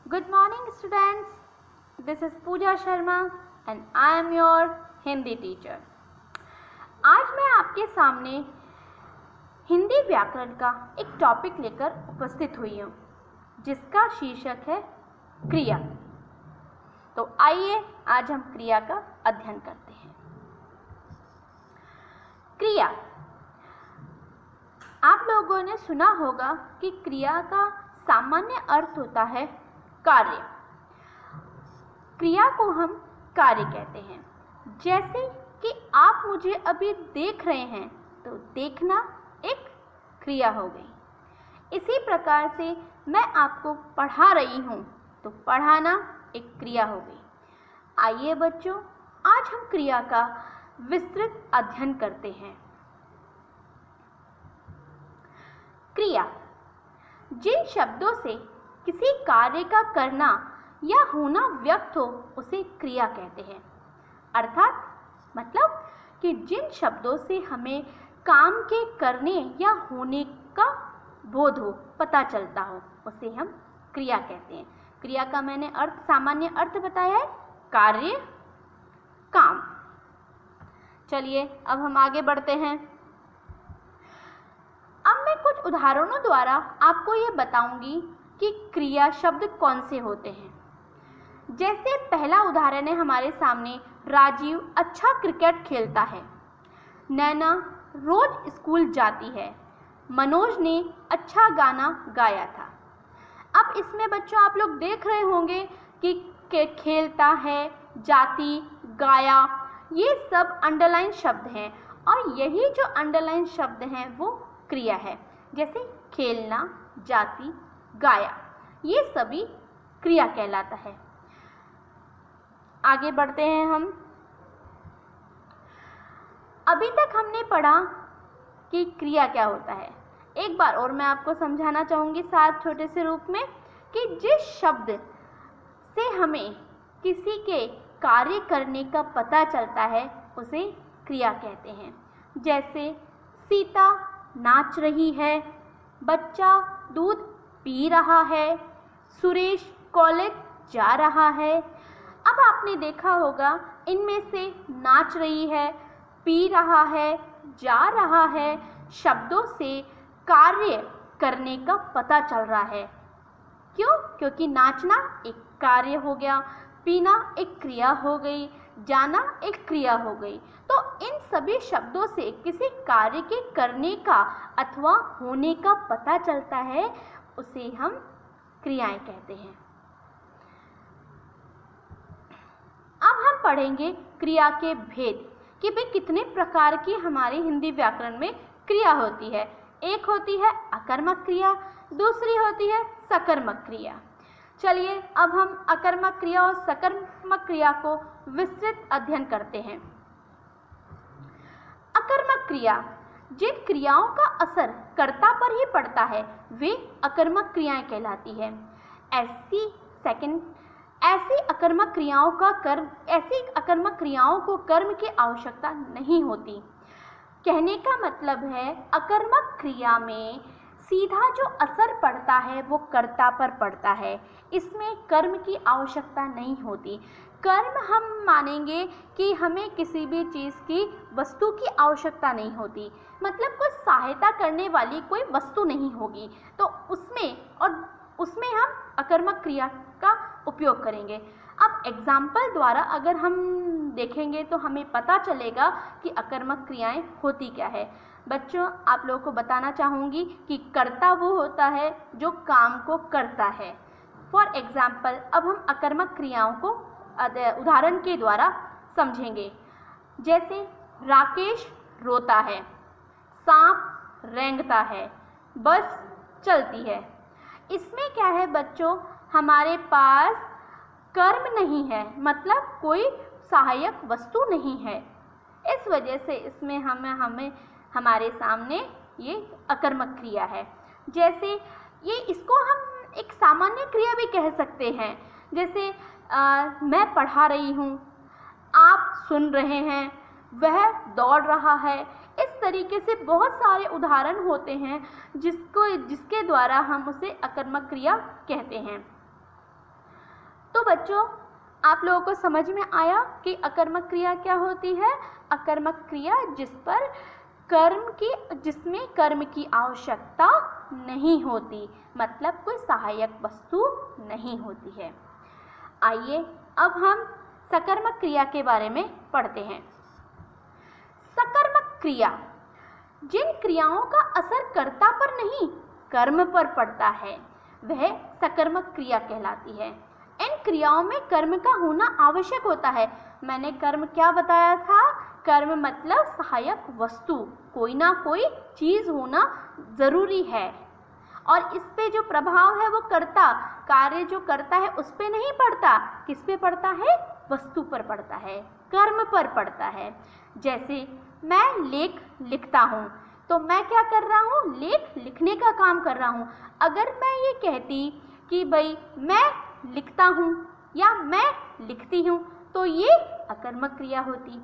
Good morning students, this is Pooja Sharma and I am your Hindi teacher. आज मैं आपके सामने हिंदी व्याकरण का एक टॉपिक लेकर उपस्थित हुई हूँ जिसका शीर्षक है क्रिया। तो आइए आज हम क्रिया का अध्ययन करते हैं। क्रिया, आप लोगों ने सुना होगा कि क्रिया का सामान्य अर्थ होता है कार्य। क्रिया को हम कार्य कहते हैं। जैसे कि आप मुझे अभी देख रहे हैं तो देखना एक क्रिया हो गई। इसी प्रकार से मैं आपको पढ़ा रही हूँ तो पढ़ाना एक क्रिया हो गई। आइए बच्चों, आज हम क्रिया का विस्तृत अध्ययन करते हैं। क्रिया, जिन शब्दों से किसी कार्य का करना या होना व्यक्त हो उसे क्रिया कहते हैं। अर्थात मतलब कि जिन शब्दों से हमें काम के करने या होने का बोध हो, पता चलता हो, उसे हम क्रिया कहते हैं। क्रिया का मैंने सामान्य अर्थ बताया है कार्य, काम। चलिए अब हम आगे बढ़ते हैं। अब मैं कुछ उदाहरणों द्वारा आपको ये बताऊंगी कि क्रिया शब्द कौन से होते हैं। जैसे पहला उदाहरण है हमारे सामने, राजीव अच्छा क्रिकेट खेलता है। नैना रोज स्कूल जाती है। मनोज ने अच्छा गाना गाया था। अब इसमें बच्चों आप लोग देख रहे होंगे कि खेलता है, जाती, गाया, ये सब अंडरलाइन शब्द हैं और यही जो अंडरलाइन शब्द हैं वो क्रिया है। जैसे खेलना, जाती, गाया, ये सभी क्रिया कहलाता है। आगे बढ़ते हैं हम। अभी तक हमने पढ़ा कि क्रिया क्या होता है। एक बार और मैं आपको समझाना चाहूँगी साथ छोटे से रूप में कि जिस शब्द से हमें किसी के कार्य करने का पता चलता है उसे क्रिया कहते हैं। जैसे सीता नाच रही है, बच्चा दूध पी रहा है, सुरेश कॉलेज जा रहा है। अब आपने देखा होगा इनमें से नाच रही है, पी रहा है, जा रहा है शब्दों से कार्य करने का पता चल रहा है। क्यों? क्योंकि नाचना एक कार्य हो गया, पीना एक क्रिया हो गई, जाना एक क्रिया हो गई। तो इन सभी शब्दों से किसी कार्य के करने का अथवा होने का पता चलता है, उसे हम क्रियाएं कहते हैं। अब हम पढ़ेंगे क्रिया के भेद कि भाई कितने प्रकार की हमारे हिंदी व्याकरण में क्रिया होती है। एक होती है अकर्मक क्रिया, दूसरी होती है सकर्मक क्रिया। चलिए अब हम अकर्मक क्रिया और सकर्मक क्रिया को विस्तृत अध्ययन करते हैं। अकर्मक क्रिया, जिन क्रियाओं का असर कर्ता पर ही पड़ता है वे अकर्मक क्रियाएं कहलाती है। ऐसी अकर्मक क्रियाओं को कर्म की आवश्यकता नहीं होती। कहने का मतलब है अकर्मक क्रिया में सीधा जो असर पड़ता है वो कर्ता पर पड़ता है, इसमें कर्म की आवश्यकता नहीं होती। कर्म हम मानेंगे कि हमें किसी भी चीज़ की वस्तु की आवश्यकता नहीं होती, मतलब कोई सहायता करने वाली कोई वस्तु नहीं होगी, तो उसमें हम अकर्मक क्रिया का उपयोग करेंगे। अब एग्जाम्पल द्वारा अगर हम देखेंगे तो हमें पता चलेगा कि अकर्मक क्रियाएं होती क्या है। बच्चों आप लोगों को बताना चाहूँगी कि कर्ता वो होता है जो काम को करता है। फॉर एग्जाम्पल अब हम अकर्मक क्रियाओं को उदाहरण के द्वारा समझेंगे। जैसे राकेश रोता है, सांप रेंगता है, बस चलती है। इसमें क्या है बच्चों, हमारे पास कर्म नहीं है, मतलब कोई सहायक वस्तु नहीं है। इस वजह से इसमें हमें हमारे सामने ये अकर्मक क्रिया है। जैसे इसको हम एक सामान्य क्रिया भी कह सकते हैं। जैसे मैं पढ़ा रही हूँ, आप सुन रहे हैं, वह दौड़ रहा है। इस तरीके से बहुत सारे उदाहरण होते हैं जिसके द्वारा हम उसे अकर्मक क्रिया कहते हैं। तो बच्चों, आप लोगों को समझ में आया कि अकर्मक क्रिया क्या होती है। अकर्मक क्रिया जिसमें कर्म की आवश्यकता नहीं होती, मतलब कोई सहायक वस्तु नहीं होती है। आइए अब हम सकर्मक क्रिया के बारे में पढ़ते हैं। सकर्मक क्रिया जिन क्रियाओं का असर कर्ता पर नहीं कर्म पर पड़ता है, वह सकर्मक क्रिया कहलाती है। इन क्रियाओं में कर्म का होना आवश्यक होता है। मैंने कर्म क्या बताया था? कर्म मतलब सहायक वस्तु, कोई ना कोई चीज़ होना ज़रूरी है, और इस पे जो प्रभाव है वो कर्ता, कार्य जो करता है उस पे नहीं पड़ता। किस पे पड़ता है? वस्तु पर पड़ता है, कर्म पर पड़ता है। जैसे मैं लेख लिखता हूँ, तो मैं क्या कर रहा हूँ? लेख लिखने का काम कर रहा हूँ। अगर मैं ये कहती कि भाई मैं लिखता हूँ या मैं लिखती हूँ, तो ये अकर्मक क्रिया होती।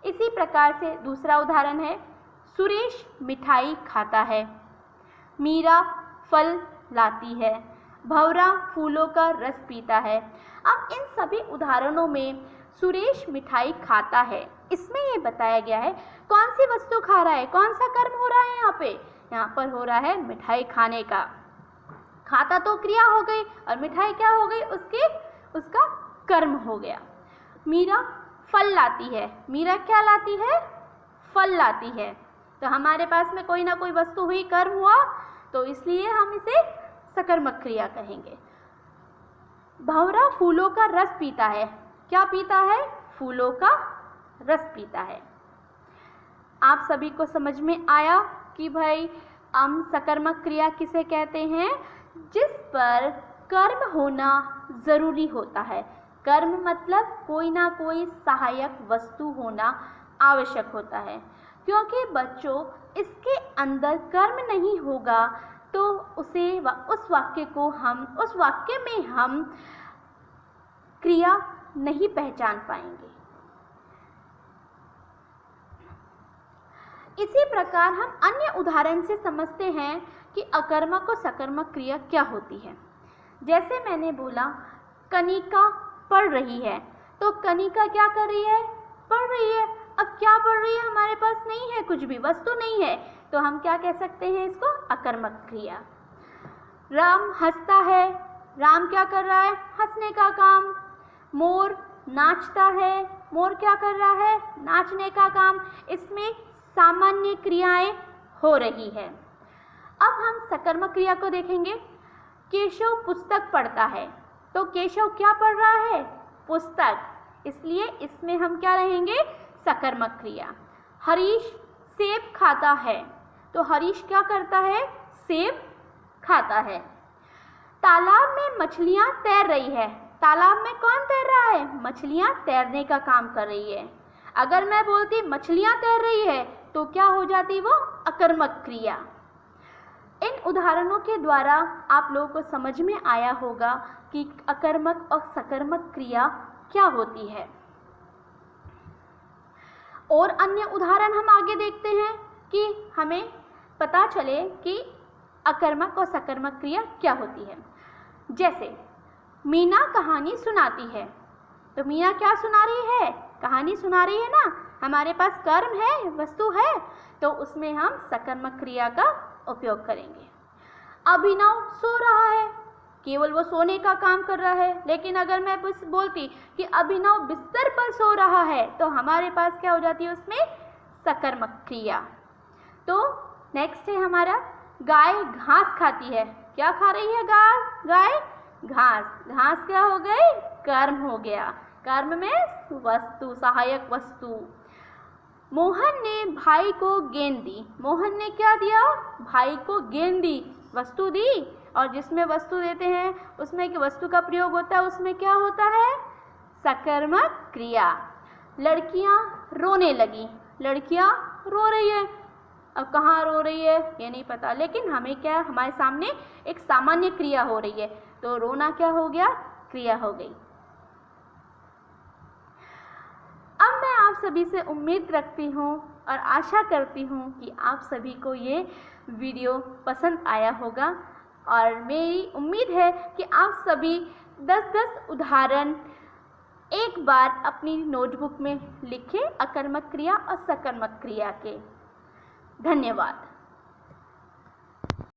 इसी प्रकार से दूसरा उदाहरण है, सुरेश मिठाई खाता है, मीरा फल लाती है, भंवरा फूलों का रस पीता है। अब इन सभी उदाहरणों में सुरेश मिठाई खाता है, इसमें ये बताया गया है कौन सी वस्तु खा रहा है, कौन सा कर्म हो रहा है यहाँ पर हो रहा है मिठाई खाने का। खाता तो क्रिया हो गई और मिठाई क्या हो गई? उसका कर्म हो गया। मीरा फल लाती है, मीरा क्या लाती है? फल लाती है। तो हमारे पास में कोई ना कोई वस्तु हुई, कर्म हुआ, तो इसलिए हम इसे सकर्मक क्रिया कहेंगे। भंवरा फूलों का रस पीता है, क्या पीता है? फूलों का रस पीता है। आप सभी को समझ में आया कि भाई हम सकर्मक क्रिया किसे कहते हैं? जिस पर कर्म होना ज़रूरी होता है। कर्म मतलब कोई ना कोई सहायक वस्तु होना आवश्यक होता है, क्योंकि बच्चों इसके अंदर कर्म नहीं होगा तो उस वाक्य में हम क्रिया नहीं पहचान पाएंगे। इसी प्रकार हम अन्य उदाहरण से समझते हैं कि अकर्मक और सकर्मक क्रिया क्या होती है। जैसे मैंने बोला कनिका पढ़ रही है, तो कनिका क्या कर रही है? पढ़ रही है। अब क्या पढ़ रही है? हमारे पास नहीं है, कुछ भी वस्तु नहीं है, तो हम क्या कह सकते हैं इसको? अकर्मक क्रिया। राम हंसता है, राम क्या कर रहा है? हंसने का काम। मोर नाचता है, मोर क्या कर रहा है? नाचने का काम। इसमें सामान्य क्रियाएं हो रही है। अब हम सकर्मक क्रिया को देखेंगे। केशव पुस्तक पढ़ता है, तो केशव क्या पढ़ रहा है? पुस्तक, इसलिए इसमें हम क्या रहेंगे? सकर्मक क्रिया। हरीश सेब खाता है, तो हरीश क्या करता है? सेब खाता है। तालाब में मछलियां तैर रही है, तालाब में कौन तैर रहा है? मछलियां तैरने का काम कर रही है। अगर मैं बोलती मछलियां तैर रही है, तो क्या हो जाती? वो अकर्मक क्रिया। इन उदाहरणों के द्वारा आप लोगों को समझ में आया होगा कि अकर्मक और सकर्मक क्रिया क्या होती है। और अन्य उदाहरण हम आगे देखते हैं कि हमें पता चले कि अकर्मक और सकर्मक क्रिया क्या होती है। जैसे मीना कहानी सुनाती है, तो मीना क्या सुना रही है? कहानी सुना रही है ना। हमारे पास कर्म है, वस्तु है, तो उसमें हम सकर्मक क्रिया का उपयोग करेंगे। अभिनव सो रहा है, केवल वो सोने का काम कर रहा है, लेकिन अगर मैं बोलती कि अभिनव बिस्तर पर सो रहा है, तो हमारे पास क्या हो जाती है? उसमें सकर्मक क्रिया। तो नेक्स्ट है हमारा गाय घास खाती है, क्या खा रही है गाय? घास। घास क्या हो गई? कर्म हो गया। कर्म में वस्तु, सहायक वस्तु। मोहन ने भाई को गेंद दी, मोहन ने क्या दिया? भाई को गेंद दी, वस्तु दी। और जिसमें वस्तु देते हैं उसमें कि वस्तु का प्रयोग होता है, उसमें क्या होता है? सकर्मक क्रिया। लड़कियां रोने लगी, लड़कियां रो रही है। अब कहाँ रो रही है ये नहीं पता, लेकिन हमें क्या, हमारे सामने एक सामान्य क्रिया हो रही है, तो रोना क्या हो गया? क्रिया हो गई। अब मैं आप सभी से उम्मीद रखती हूँ और आशा करती हूँ कि आप सभी को ये वीडियो पसंद आया होगा, और मेरी उम्मीद है कि आप सभी 10-10 उदाहरण एक बार अपनी नोटबुक में लिखें अकर्मक क्रिया और सकर्मक क्रिया के। धन्यवाद।